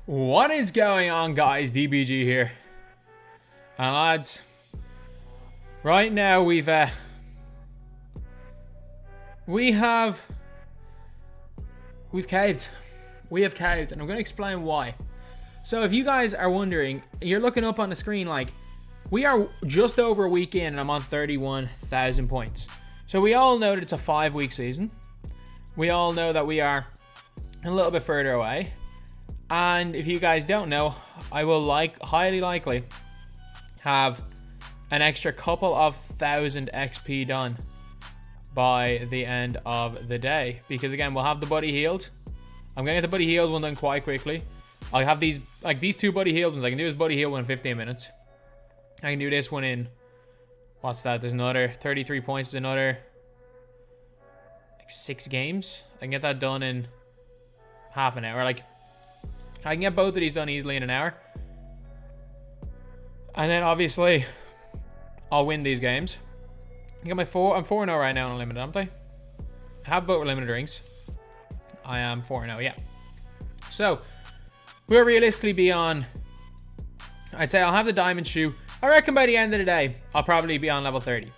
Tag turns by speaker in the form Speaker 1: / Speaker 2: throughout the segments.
Speaker 1: What is going on, guys? DBG here. And lads, right now we've caved. We have caved, and I'm going to explain why. So if you guys are wondering, you're looking up on the screen like, we are just over a week in and I'm on 31,000 points. So we all know that it's a 5-week season. We all know that we are a little bit further away. And if you guys don't know, I will highly likely have an extra couple of thousand XP done by the end of the day. Because again, we'll have the buddy healed. I'm going to get the buddy healed one done quite quickly. I'll have these two buddy healed ones. I can do this buddy heal one in 15 minutes. I can do this one in, what's that? There's another 33 points. There's another 6 games. I can get that done in half an hour. I can get both of these done easily in an hour. And then obviously, I'll win these games. I got I'm 4-0 right now on Unlimited, aren't I? I have both limited rings. I am 4-0, yeah. So, we'll realistically be on, I'd say I'll have the diamond shoe. I reckon by the end of the day, I'll probably be on level 30.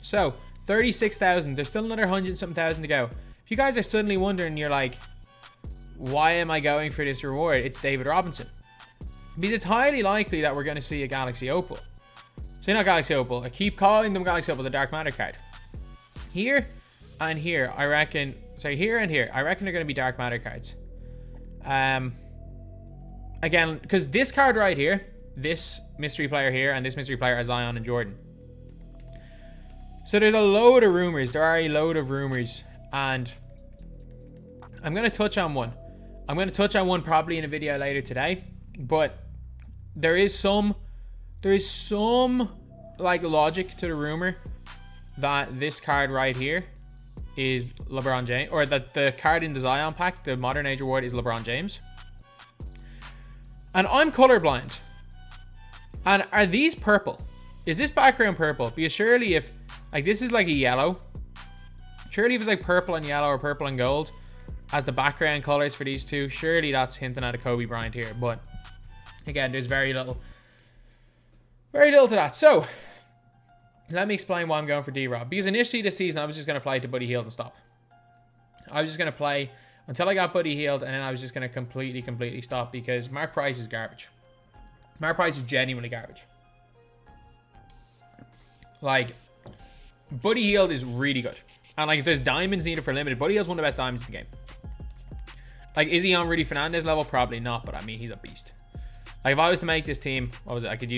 Speaker 1: So, 36,000. There's still another 100-something thousand to go. If you guys are suddenly wondering, you're like, why am I going for this reward? It's David Robinson. Because it's highly likely that we're going to see a Galaxy Opal. So not Galaxy Opal. I keep calling them Galaxy Opal, the Dark Matter card. Here and here, I reckon. So here and here, I reckon they're going to be Dark Matter cards. Again, because this card right here, this mystery player here, and this mystery player are Zion and Jordan. So there's a load of rumors. There are a load of rumors. And I'm going to touch on one. I'm going to touch on one probably in a video later today. But there is some like logic to the rumor that this card right here is LeBron James, or that the card in the Zion pack, the Modern Age Award, is LeBron James. And I'm colorblind. And are these purple? Is this background purple? Because surely if, like, this is like a yellow. Surely if it's like purple and yellow or purple and gold as the background colors for these two, surely that's hinting at a Kobe Bryant here. But again, there's very little to that. So let me explain why I'm going for D-Rob. Because initially this season, I was just going to play to Buddy Healed and stop. I was just going to play until I got Buddy Healed, and then I was just going to completely stop because Mark Price is garbage. Mark Price is genuinely garbage. Like, Buddy Healed is really good. And like, if there's diamonds needed for limited, Buddy Heald's one of the best diamonds in the game. Like, is he on Rudy Fernandez level? Probably not, but I mean, he's a beast. Like, if I was to make this team, what was it? I think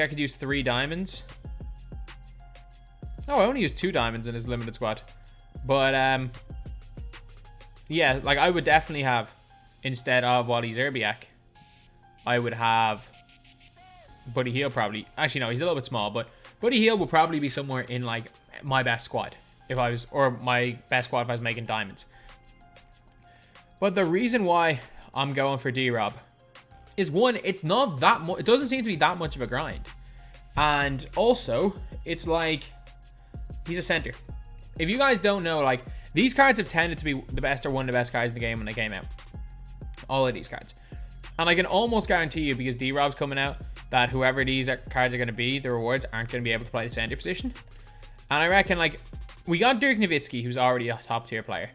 Speaker 1: I could use 3 diamonds. Oh, I only used 2 diamonds in his limited squad. But, yeah, like, I would definitely have, instead of Wally Zerbiak, I would have Buddy Hield probably. Actually, no, he's a little bit small, but Buddy Hield will probably be somewhere in, like, my best squad. If I was, or my best squad if I was making diamonds. But the reason why I'm going for D-Rob is, one, it's not that much. It doesn't seem to be that much of a grind. And also, it's like, he's a center. If you guys don't know, like, these cards have tended to be the best or one of the best cards in the game when they came out. All of these cards. And I can almost guarantee you, because D-Rob's coming out, that whoever these cards are going to be, the rewards aren't going to be able to play the center position. And I reckon, like, we got Dirk Nowitzki, who's already a top tier player.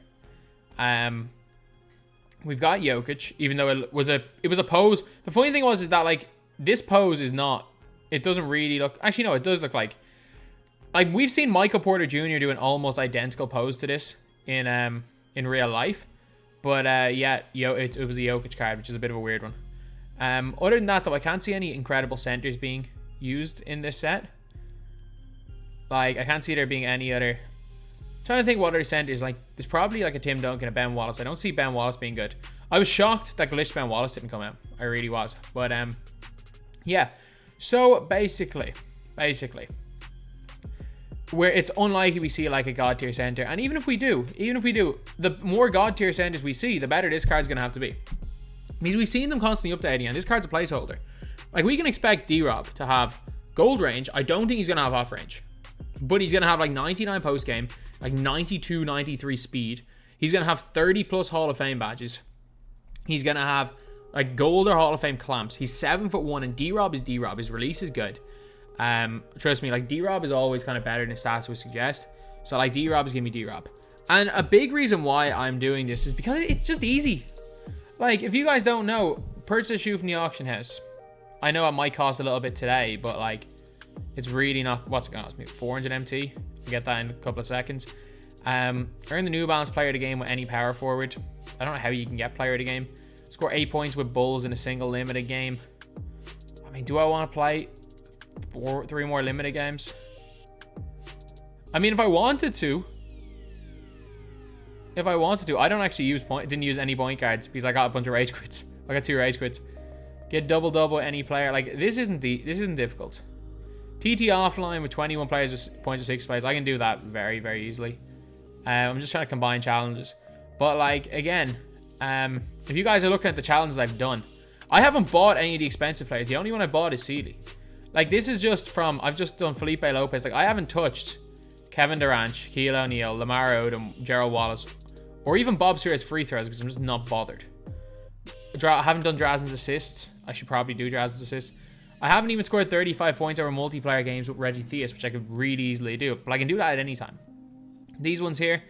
Speaker 1: We've got Jokic, even though it was a pose. The funny thing is that, like, this pose is not, it doesn't really look, actually no, it does look like we've seen Michael Porter Jr. do an almost identical pose to this in real life. But yeah, it was a Jokic card, which is a bit of a weird one. Other than that, though, I can't see any incredible centers being used in this set. Like, I can't see there being any other. I'm trying to think what other centers. Like, there's probably like a Tim Duncan, a Ben Wallace. I don't see Ben Wallace being good. I was shocked that Glitch Ben Wallace didn't come out. I really was. But yeah. So basically, where it's unlikely we see like a god tier center, and even if we do, the more god tier centers we see, the better this card's gonna have to be. Because we've seen them constantly updating, and this card's a placeholder. Like, we can expect D-Rob to have gold range. I don't think he's gonna have off range, but he's gonna have like 99 post game, like 92, 93 speed. He's going to have 30 plus Hall of Fame badges. He's going to have like gold or Hall of Fame clamps. He's 7'1", and D-Rob is D-Rob. His release is good. Trust me, like D-Rob is always kind of better than his stats would suggest. So like D-Rob is giving me D-Rob. And a big reason why I'm doing this is because it's just easy. Like, if you guys don't know, purchase a shoe from the auction house. I know it might cost a little bit today, but like, it's really not. What's it going to cost me? 400 MT. Get that in a couple of seconds. Earn the New Balance Player of the Game with any power forward. I don't know how you can get Player of the Game. Score 8 points with Bulls in a single limited game. I mean, do I want to play 3 more limited games? I mean, if I wanted to. I don't actually didn't use any point cards because I got a bunch of rage quits. I got 2 rage quits. Get double any player. Like, this isn't difficult. TT offline with 21 players with points of 6 players. I can do that very, very easily. I'm just trying to combine challenges. But like, again, if you guys are looking at the challenges I've done, I haven't bought any of the expensive players. The only one I bought is Sealy. Like, this is just from, I've just done Felipe Lopez. Like, I haven't touched Kevin Durant, Shaquille O'Neal, Lamar Odom, Gerald Wallace, or even Bob Sears free throws because I'm just not bothered. I haven't done Drazen's assists. I should probably do Drazen's assists. I haven't even scored 35 points over multiplayer games with Reggie Theus, which I could really easily do. But I can do that at any time. These ones here,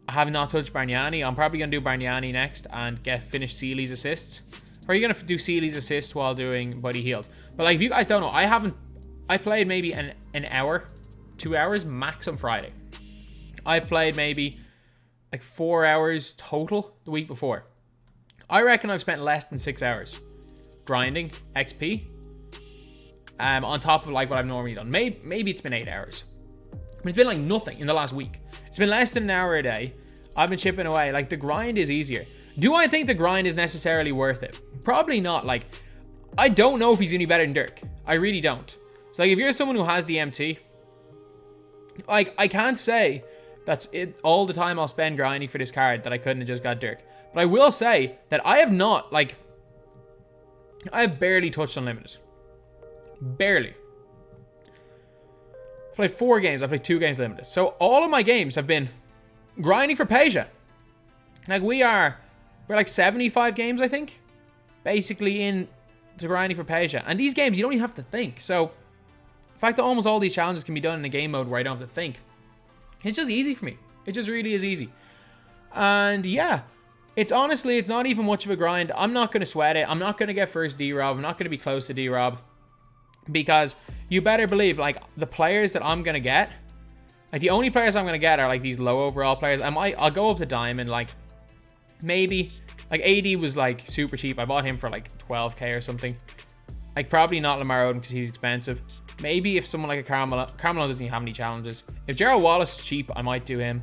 Speaker 1: I have not touched Bargnani. I'm probably going to do Bargnani next and finish Sealy's assists. Or are you going to do Sealy's assists while doing Buddy Hield? But like, if you guys don't know, I played maybe an hour, 2 hours max on Friday. I've played maybe like 4 hours total the week before. I reckon I've spent less than 6 hours grinding XP. On top of like what I've normally done. Maybe it's been 8 hours. But it's been like nothing in the last week. It's been less than an hour a day. I've been chipping away. Like, the grind is easier. Do I think the grind is necessarily worth it? Probably not. Like, I don't know if he's any better than Dirk. I really don't. So like, if you're someone who has the MT, like, I can't say that's it all the time I'll spend grinding for this card that I couldn't have just got Dirk. But I will say that I have not, like, I have barely touched Unlimited. Barely. I played 4 games. I played 2 games limited. So all of my games have been grinding for Peja. Like, we're like 75 games, I think, basically into grinding for Peja. And these games, you don't even have to think. So the fact that almost all these challenges can be done in a game mode where I don't have to think, it's just easy for me. It just really is easy. And yeah, it's not even much of a grind. I'm not going to sweat it. I'm not going to get first D-Rob. I'm not going to be close to D-Rob. Because you better believe, like, the players that I'm going to get, like, the only players I'm going to get are, like, these low overall players. I'll go up to Diamond, like, maybe, like, AD was, like, super cheap. I bought him for, like, 12k or something. Like, probably not Lamar Odom because he's expensive. Maybe if someone like a Carmelo doesn't even have any challenges. If Gerald Wallace is cheap, I might do him.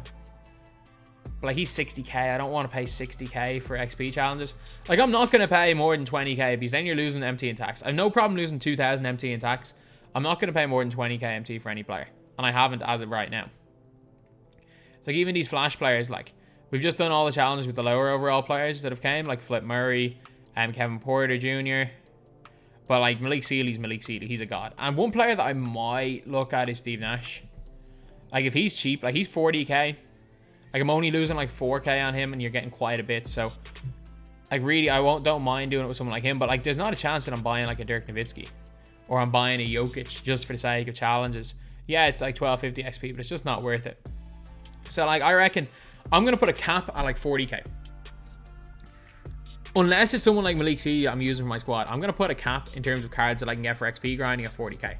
Speaker 1: But, like, he's 60k. I don't want to pay 60k for XP challenges. Like, I'm not going to pay more than 20k because then you're losing MT and tax. I have no problem losing 2,000 MT and tax. I'm not going to pay more than 20k MT for any player. And I haven't as of right now. It's like, even these Flash players, like, we've just done all the challenges with the lower overall players that have came. Like, Flip Murray and Kevin Porter Jr. But, like, Malik Sealy's Malik Sealy. He's a god. And one player that I might look at is Steve Nash. Like, if he's cheap, like, he's 40k. Like, I'm only losing like 4k on him and you're getting quite a bit. So, like, really, don't mind doing it with someone like him. But, like, there's not a chance that I'm buying like a Dirk Nowitzki. Or I'm buying a Jokic just for the sake of challenges. Yeah, it's like 1250 XP, but it's just not worth it. So, like, I reckon I'm going to put a cap at like 40k. Unless it's someone like Malik Sealy I'm using for my squad. I'm going to put a cap in terms of cards that I can get for XP grinding at 40k.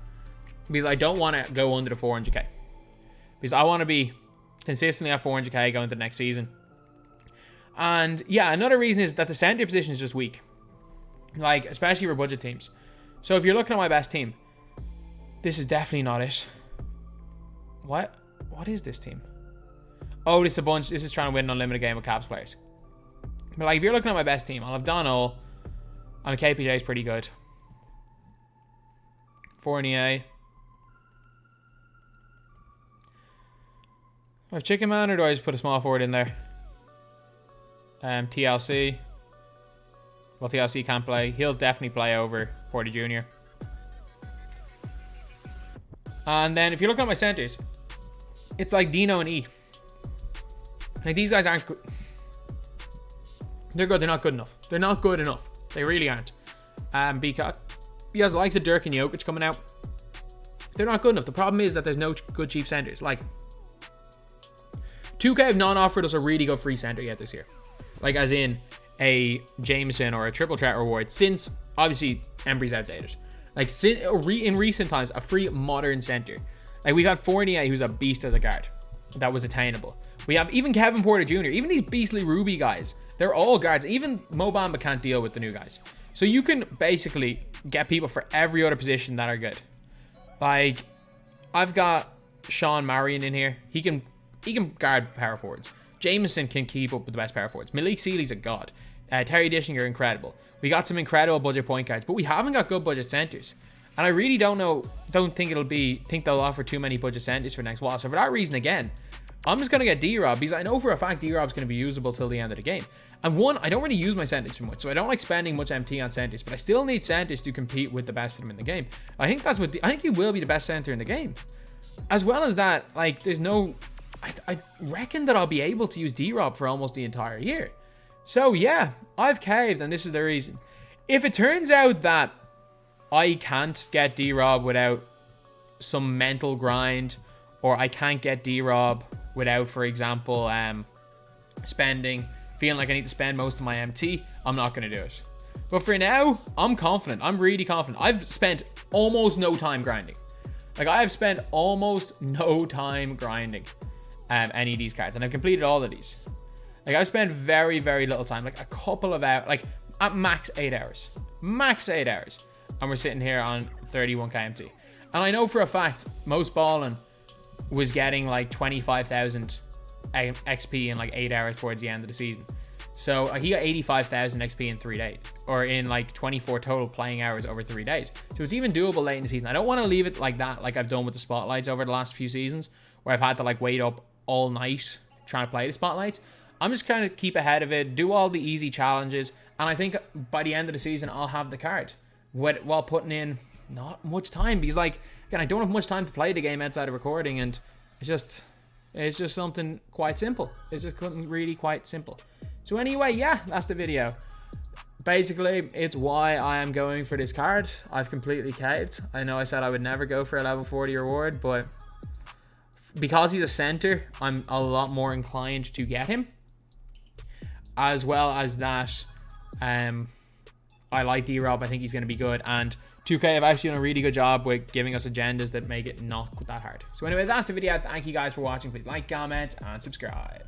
Speaker 1: Because I don't want to go under the 400k. Because I want to be consistently at 400k going to the next season. And yeah, another reason is that the center position is just weak. Like, especially for budget teams. So if you're looking at my best team, this is definitely not it. What is this team? Oh, this is trying to win an unlimited game with Cavs players. But like, if you're looking at my best team, I'll have Donald. I mean, KPJ is pretty good. Fournier. I have Chicken Man, or do I just put a small forward in there? TLC. Well, TLC can't play. He'll definitely play over Porter Jr. And then if you're looking at my centers, it's like Dino and E. Like, these guys aren't good. They're good. They're not good enough. They're not good enough. They really aren't. Because the likes of Dirk and Jokic coming out, they're not good enough. The problem is that there's no good cheap centers. Like, 2K have not offered us a really good free center yet this year. Like, as in a Jameson or a triple threat reward, since obviously Embry's outdated. Like, in recent times, a free modern center. Like, we got Fournier, who's a beast as a guard. That was attainable. We have even Kevin Porter Jr., even these beastly Ruby guys. They're all guards. Even Mo Bamba can't deal with the new guys. So you can basically get people for every other position that are good. Like, I've got Sean Marion in here. He can guard power forwards. Jameson can keep up with the best power forwards. Malik Sealy's a god. Terry Dishinger, incredible. We got some incredible budget point guards, but we haven't got good budget centers. And I really don't think they'll offer too many budget centers for next while. So for that reason, again, I'm just going to get D-Rob, because I know for a fact D-Rob's going to be usable till the end of the game. And one, I don't really use my centers too much, so I don't like spending much MT on centers, but I still need centers to compete with the best of them in the game. I think he will be the best center in the game. As well as that, like, there's no... I reckon that I'll be able to use D-Rob for almost the entire year. So yeah, I've caved, and this is the reason. If it turns out that I can't get D-Rob without some mental grind, or I can't get D-Rob without, for example, feeling like I need to spend most of my MT, I'm not going to do it. But for now, I'm confident. I'm really confident. I've spent almost no time grinding. Like, I have spent almost no time grinding any of these cards, and I've completed all of these. Like, I've spent very, very little time, like a couple of hours, like at max 8 hours. Max 8 hours. And we're sitting here on 31k MT. And I know for a fact, Most Ballin was getting like 25,000 XP in like 8 hours towards the end of the season. So he got 85,000 XP in 3 days, or in like 24 total playing hours over 3 days. So it's even doable late in the season. I don't want to leave it like that, like I've done with the spotlights over the last few seasons, where I've had to like wait up all night trying to play the spotlights. I'm just trying to keep ahead of it, do all the easy challenges, and I think by the end of the season, I'll have the card while putting in not much time, because, like, again, I don't have much time to play the game outside of recording, and it's just something quite simple. It's just really quite simple. So anyway, yeah, that's the video. Basically, it's why I am going for this card. I've completely caved. I know I said I would never go for a level 40 reward, but because he's a center, I'm a lot more inclined to get him. As well as that, I like D-Rob. I think he's going to be good. And 2K have actually done a really good job with giving us agendas that make it not that hard. So anyway, that's the video. Thank you guys for watching. Please like, comment, and subscribe.